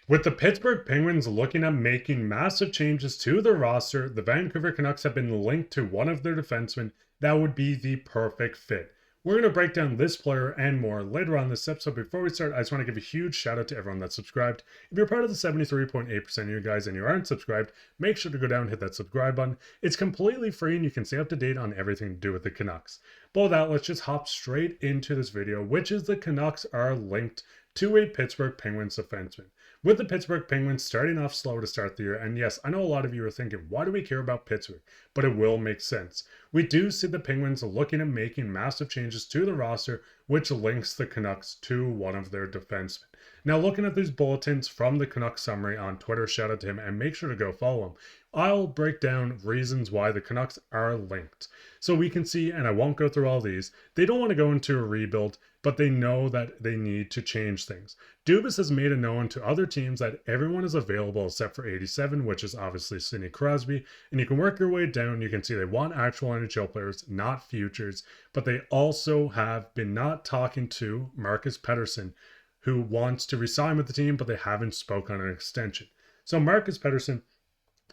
With the Pittsburgh Penguins looking at making massive changes to their roster, the Vancouver Canucks have been linked to one of their defensemen that would be the perfect fit. We're going to break down this player and more later on this episode. Before we start, I just want to give a huge shout out to everyone that's subscribed. If you're part of the 73.8% of you guys and you aren't subscribed, make sure to go down and hit that subscribe button. It's completely free and you can stay up to date on everything to do with the Canucks. But with that, let's just hop straight into this video, which is the Canucks are linked to a Pittsburgh Penguins defenseman. With the Pittsburgh Penguins starting off slow to start the year, and yes, I know a lot of you are thinking, why do we care about Pittsburgh? But it will make sense. We do see the Penguins looking at making massive changes to the roster, which links the Canucks to one of their defensemen. Now, looking at these bulletins from the Canucks summary on Twitter, shout out to him, and make sure to go follow him. I'll break down reasons why the Canucks are linked. So we can see, and I won't go through all these, they don't want to go into a rebuild, but they know that they need to change things. Dubas has made it known to other teams that everyone is available except for 87, which is obviously Sidney Crosby. And you can work your way down. You can see they want actual NHL players, not futures. But they also have been not talking to Marcus Pettersson, who wants to resign with the team, but they haven't spoken on an extension. So Marcus Pettersson,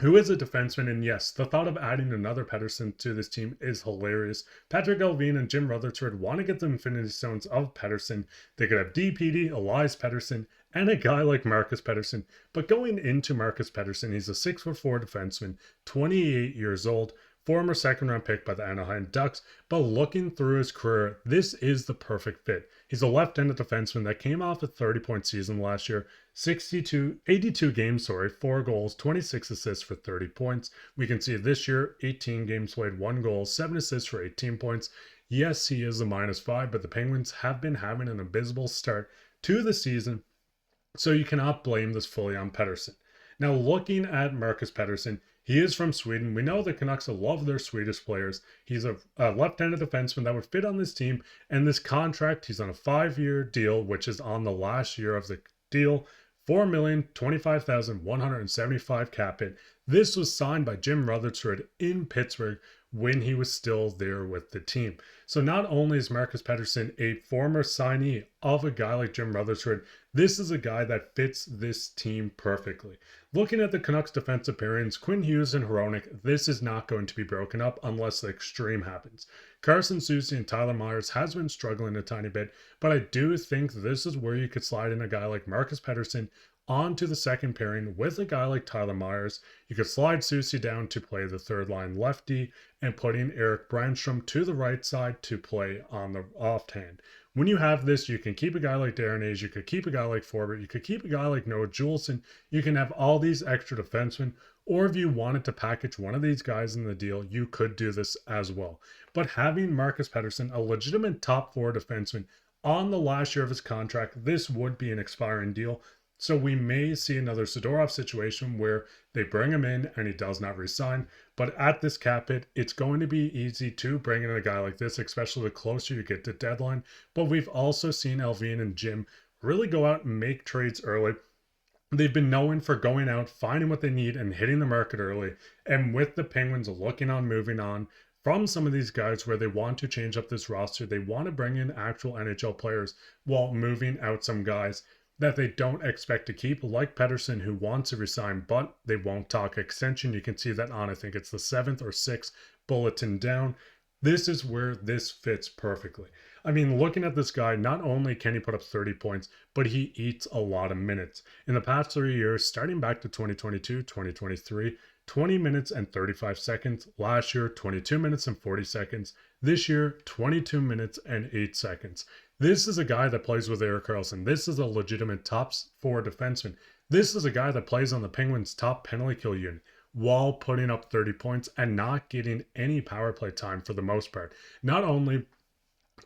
who is a defenseman, and yes, the thought of adding another Pettersson to this team is hilarious. Patrik Allvin and Jim Rutherford want to get the Infinity Stones of Pettersson. They could have DPD, Elias Pettersson, and a guy like Marcus Pettersson. But going into Marcus Pettersson, he's a 6'4" defenseman, 28 years old, former second-round pick by the Anaheim Ducks, but looking through his career, this is the perfect fit. He's a left-handed defenseman that came off a 30-point season last year, 82 games, 4 goals, 26 assists for 30 points. We can see this year, 18 games played, 1 goal, 7 assists for 18 points. Yes, he is a -5, but the Penguins have been having an abysmal start to the season, so you cannot blame this fully on Pettersson. Now, looking at Marcus Pettersson, he is from Sweden. We know the Canucks love their Swedish players. He's a left-handed defenseman that would fit on this team. And this contract, he's on a 5-year deal, which is on the last year of the deal. $4,025,175 cap hit. This was signed by Jim Rutherford in Pittsburgh when he was still there with the team. So not only is Marcus Pettersson a former signee of a guy like Jim Rutherford, this is a guy that fits this team perfectly. Looking at the Canucks defensive pairings, Quinn Hughes and Hronek, this is not going to be broken up unless the extreme happens. Carson Soucy and Tyler Myers has been struggling a tiny bit, but I do think this is where you could slide in a guy like Marcus Pettersson onto the second pairing with a guy like Tyler Myers. You could slide Soucy down to play the third line lefty and putting Erik Brannstrom to the right side to play on the offhand. When you have this, you can keep a guy like Darren Hayes, you could keep a guy like Forbert, you could keep a guy like Noah Juleson, you can have all these extra defensemen, or if you wanted to package one of these guys in the deal, you could do this as well. But having Marcus Pettersson, a legitimate top 4 defenseman, on the last year of his contract, this would be an expiring deal. So we may see another Sidorov situation where they bring him in and he does not resign. But at this cap hit, it's going to be easy to bring in a guy like this, especially the closer you get to deadline. But we've also seen Allvin and Jim really go out and make trades early. They've been known for going out, finding what they need, and hitting the market early. And with the Penguins looking on moving on from some of these guys where they want to change up this roster, they want to bring in actual NHL players while moving out some guys that they don't expect to keep, like Pettersson, who wants to resign, but they won't talk extension. You can see that on, I think it's the 7th or 6th bulletin down. This is where this fits perfectly. I mean, looking at this guy, not only can he put up 30 points, but he eats a lot of minutes. In the past 3 years, starting back to 2022, 2023, 20 minutes and 35 seconds. Last year, 22 minutes and 40 seconds. This year, 22 minutes and 8 seconds. This is a guy that plays with Erik Karlsson. This is a legitimate top 4 defenseman. This is a guy that plays on the Penguins' top penalty kill unit while putting up 30 points and not getting any power play time for the most part. Not only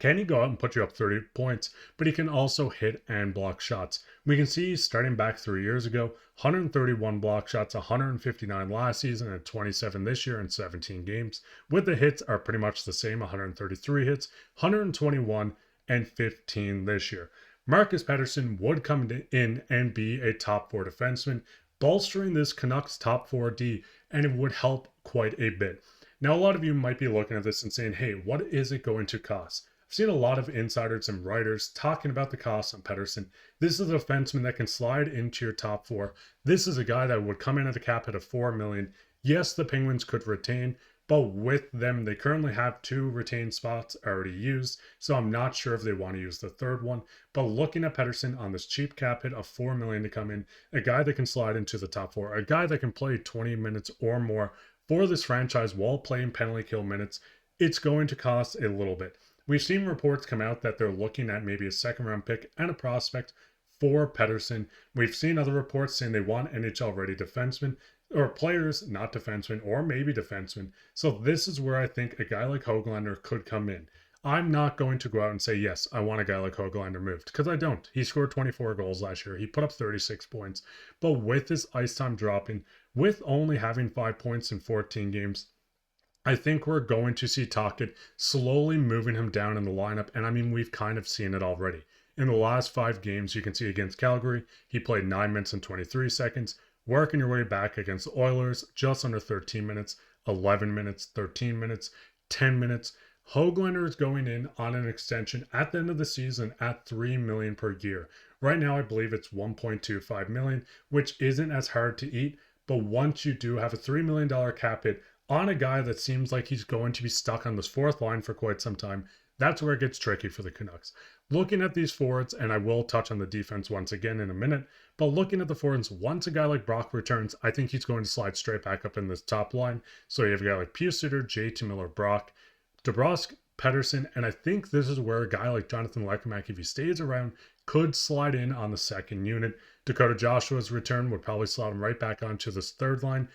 can he go out and put you up 30 points, but he can also hit and block shots. We can see starting back 3 years ago, 131 block shots, 159 last season, and 27 this year in 17 games. With the hits are pretty much the same, 133 hits, 121 and 15 this year. Marcus Pettersson would come in and be a top 4 defenseman, bolstering this Canucks top 4D, and it would help quite a bit. Now, a lot of you might be looking at this and saying, hey, what is it going to cost? I've seen a lot of insiders and writers talking about the cost on Pettersson. This is a defenseman that can slide into your top four. This is a guy that would come in at a cap hit of $4 million. Yes, the Penguins could retain, but with them, they currently have 2 retained spots already used, so I'm not sure if they want to use the third one. But looking at Pettersson on this cheap cap hit of $4 million to come in, a guy that can slide into the top 4, a guy that can play 20 minutes or more for this franchise while playing penalty kill minutes, it's going to cost a little bit. We've seen reports come out that they're looking at maybe a second-round pick and a prospect for Pettersson. We've seen other reports saying they want NHL-ready defensemen, or players, not defensemen, or maybe defensemen. So this is where I think a guy like Hoglander could come in. I'm not going to go out and say, yes, I want a guy like Hoglander moved, because I don't. He scored 24 goals last year. He put up 36 points. But with his ice time dropping, with only having 5 points in 14 games, I think we're going to see Tocchet slowly moving him down in the lineup. And I mean, we've kind of seen it already. In the last 5 games, you can see against Calgary, he played 9 minutes and 23 seconds. Working your way back against the Oilers, just under 13 minutes, 11 minutes, 13 minutes, 10 minutes. Hoglander is going in on an extension at the end of the season at $3 million per year. Right now, I believe it's $1.25 million, which isn't as hard to eat. But once you do have a $3 million cap hit on a guy that seems like he's going to be stuck on this fourth line for quite some time, that's where it gets tricky for the Canucks. Looking at these forwards, and I will touch on the defense once again in a minute, but looking at the forwards, once a guy like Brock returns, I think he's going to slide straight back up in this top line. So you have a guy like Boeser, JT Miller, Brock, DeBrusk, Pettersson, and I think this is where a guy like Jonathan Leckmack, if he stays around, could slide in on the second unit. Dakota Joshua's return would probably slot him right back onto this third line,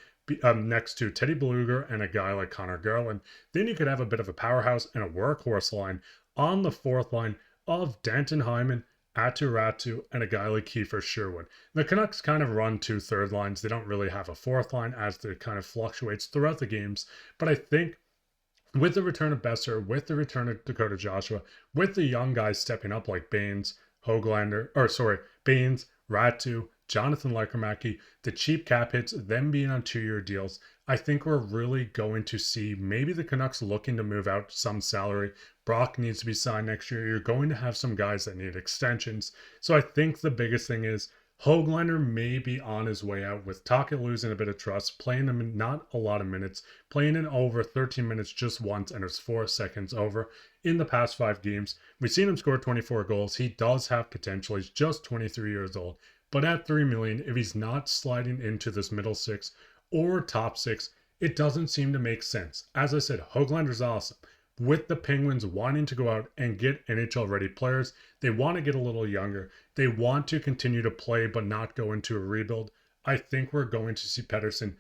next to Teddy Beluga and a guy like Connor Garland. Then you could have a bit of a powerhouse and a workhorse line on the fourth line of Danton Hyman, Atu Ratu, and a guy like Kiefer Sherwood. The Canucks kind of run 2 third lines. They don't really have a fourth line as it kind of fluctuates throughout the games. But I think with the return of Boeser, with the return of Dakota Joshua, with the young guys stepping up like Baines, Ratu, Jonathan Leckmack, the cheap cap hits, them being on 2-year deals, I think we're really going to see maybe the Canucks looking to move out some salary. Brock needs to be signed next year. You're going to have some guys that need extensions. So I think the biggest thing is Hoglander may be on his way out with Tocchet losing a bit of trust, playing him in not a lot of minutes, playing in over 13 minutes just once, and it's 4 seconds over in the past 5 games. We've seen him score 24 goals. He does have potential. He's just 23 years old. But at $3 million, if he's not sliding into this middle 6 or top 6, it doesn't seem to make sense. As I said, Hoglander's awesome. With the Penguins wanting to go out and get NHL-ready players, they want to get a little younger. They want to continue to play but not go into a rebuild. I think we're going to see Pettersson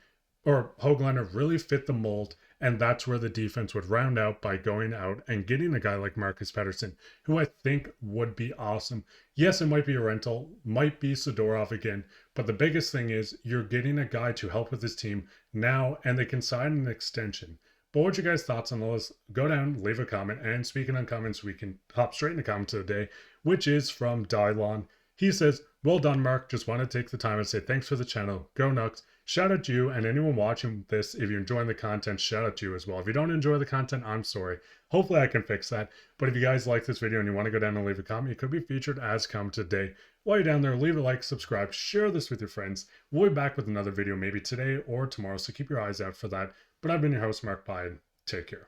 or Hoglander really fit the mold, and that's where the defense would round out by going out and getting a guy like Marcus Pettersson, who I think would be awesome. Yes, it might be a rental, might be Sidorov again, but the biggest thing is you're getting a guy to help with his team now, and they can sign an extension. But what's your guys' thoughts on those? Go down, leave a comment, and speaking on comments, we can hop straight into comments of the day, which is from Dylon. He says, well done, Mark. Just want to take the time and say thanks for the channel. Go Nucks. Shout out to you and anyone watching this. If you're enjoying the content, shout out to you as well. If you don't enjoy the content, I'm sorry. Hopefully I can fix that. But if you guys like this video and you want to go down and leave a comment, you could be featured as comment today. While you're down there, leave a like, subscribe, share this with your friends. We'll be back with another video maybe today or tomorrow, so keep your eyes out for that. But I've been your host, Mark Pye. Take care.